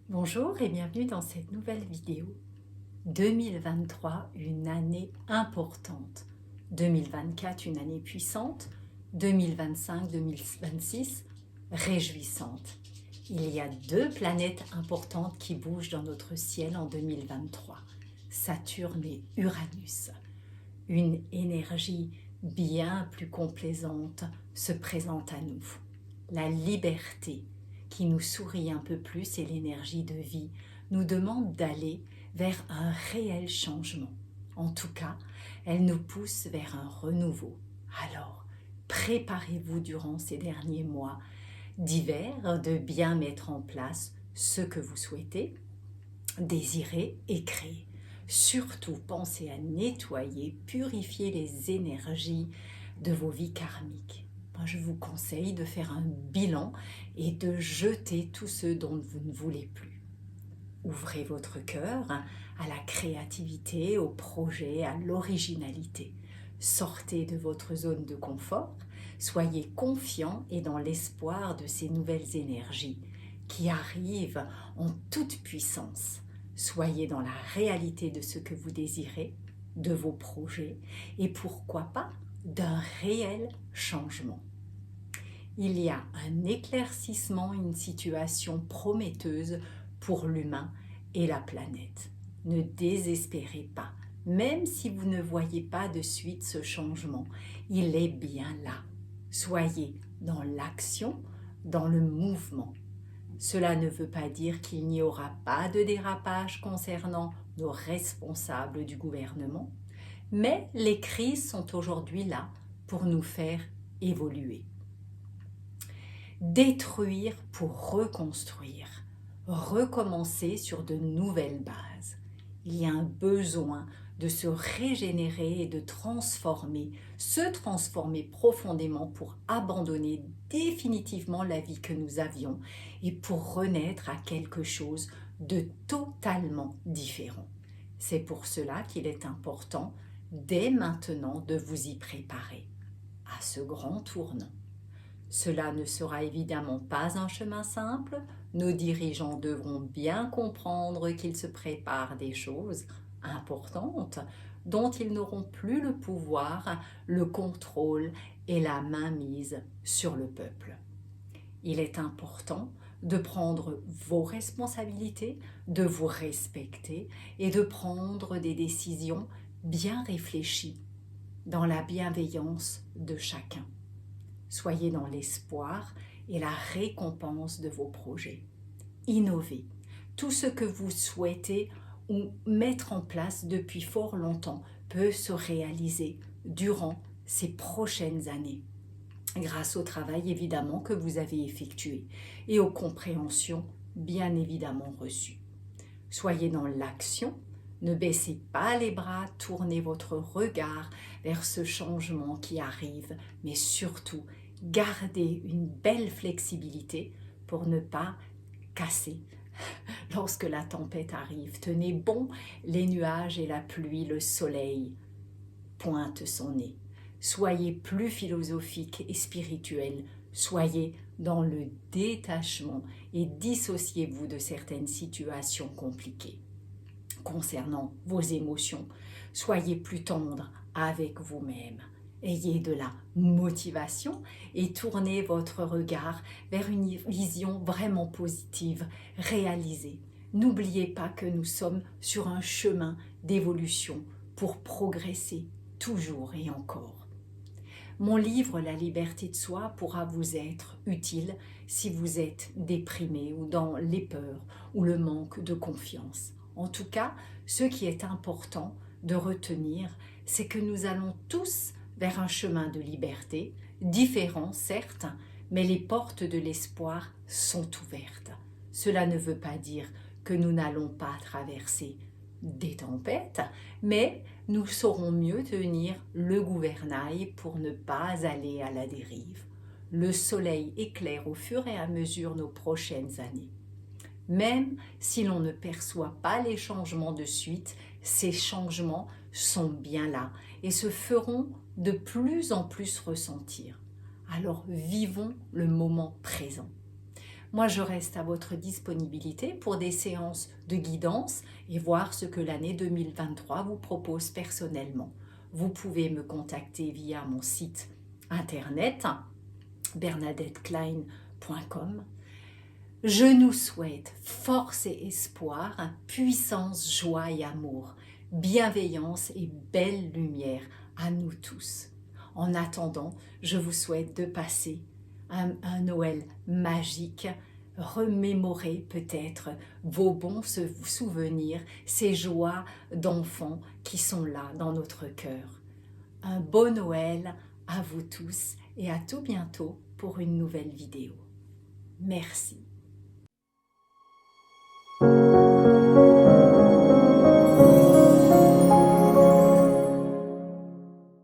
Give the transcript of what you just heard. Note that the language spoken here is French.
Bonjour et bienvenue dans cette nouvelle vidéo. 2023, une année importante. 2024, une année puissante. 2025-2026, réjouissante. Il y a deux planètes importantes qui bougent dans notre ciel en 2023, Saturne et Uranus. Une énergie bien plus complaisante se présente à nous. La liberté qui nous sourit un peu plus et l'énergie de vie nous demande d'aller vers un réel changement. En tout cas, elle nous pousse vers un renouveau. Alors, préparez-vous durant ces derniers mois d'hiver de bien mettre en place ce que vous souhaitez, désirez et créer. Surtout, pensez à nettoyer, purifier les énergies de vos vies karmiques. Moi, je vous conseille de faire un bilan et de jeter tout ce dont vous ne voulez plus. Ouvrez votre cœur à la créativité, au projet, à l'originalité. Sortez de votre zone de confort, soyez confiants et dans l'espoir de ces nouvelles énergies qui arrivent en toute puissance. Soyez dans la réalité de ce que vous désirez, de vos projets et pourquoi pas d'un réel changement. Il y a un éclaircissement, une situation prometteuse pour l'humain et la planète. Ne désespérez pas, même si vous ne voyez pas de suite ce changement, il est bien là. Soyez dans l'action, dans le mouvement. Cela ne veut pas dire qu'il n'y aura pas de dérapage concernant nos responsables du gouvernement, mais les crises sont aujourd'hui là pour nous faire évoluer. Détruire pour reconstruire, recommencer sur de nouvelles bases. Il y a un besoin de se régénérer et de se transformer profondément pour abandonner définitivement la vie que nous avions et pour renaître à quelque chose de totalement différent. C'est pour cela qu'il est important dès maintenant de vous y préparer à ce grand tournant. Cela ne sera évidemment pas un chemin simple, nos dirigeants devront bien comprendre qu'ils se préparent des choses importantes dont ils n'auront plus le pouvoir, le contrôle et la mainmise sur le peuple. Il est important de prendre vos responsabilités, de vous respecter et de prendre des décisions bien réfléchies dans la bienveillance de chacun. Soyez dans l'espoir et la récompense de vos projets. Innovez. Tout ce que vous souhaitez ou mettre en place depuis fort longtemps peut se réaliser durant ces prochaines années, grâce au travail évidemment que vous avez effectué et aux compréhensions bien évidemment reçues. Soyez dans l'action, ne baissez pas les bras, tournez votre regard vers ce changement qui arrive, mais surtout, gardez une belle flexibilité pour ne pas casser lorsque la tempête arrive. Tenez bon les nuages et la pluie, le soleil pointe son nez. Soyez plus philosophique et spirituel, soyez dans le détachement et dissociez-vous de certaines situations compliquées. Concernant vos émotions, soyez plus tendre avec vous-même. Ayez de la motivation et tournez votre regard vers une vision vraiment positive, réalisée. N'oubliez pas que nous sommes sur un chemin d'évolution pour progresser toujours et encore. Mon livre La liberté de soi pourra vous être utile si vous êtes déprimé ou dans les peurs ou le manque de confiance. En tout cas, ce qui est important de retenir, c'est que nous allons tous vers un chemin de liberté, différent certes, mais les portes de l'espoir sont ouvertes. Cela ne veut pas dire que nous n'allons pas traverser des tempêtes, mais nous saurons mieux tenir le gouvernail pour ne pas aller à la dérive. Le soleil éclaire au fur et à mesure nos prochaines années. Même si l'on ne perçoit pas les changements de suite, ces changements sont bien là et se feront de plus en plus ressentir. Alors vivons le moment présent. Moi, je reste à votre disponibilité pour des séances de guidance et voir ce que l'année 2023 vous propose personnellement. Vous pouvez me contacter via mon site internet bernadettecline.com. Je nous souhaite force et espoir, puissance, joie et amour, bienveillance et belle lumière à nous tous. En attendant, je vous souhaite de passer un Noël magique, remémorer peut-être vos bons souvenirs, ces joies d'enfants qui sont là dans notre cœur. Un beau Noël à vous tous et à tout bientôt pour une nouvelle vidéo. Merci.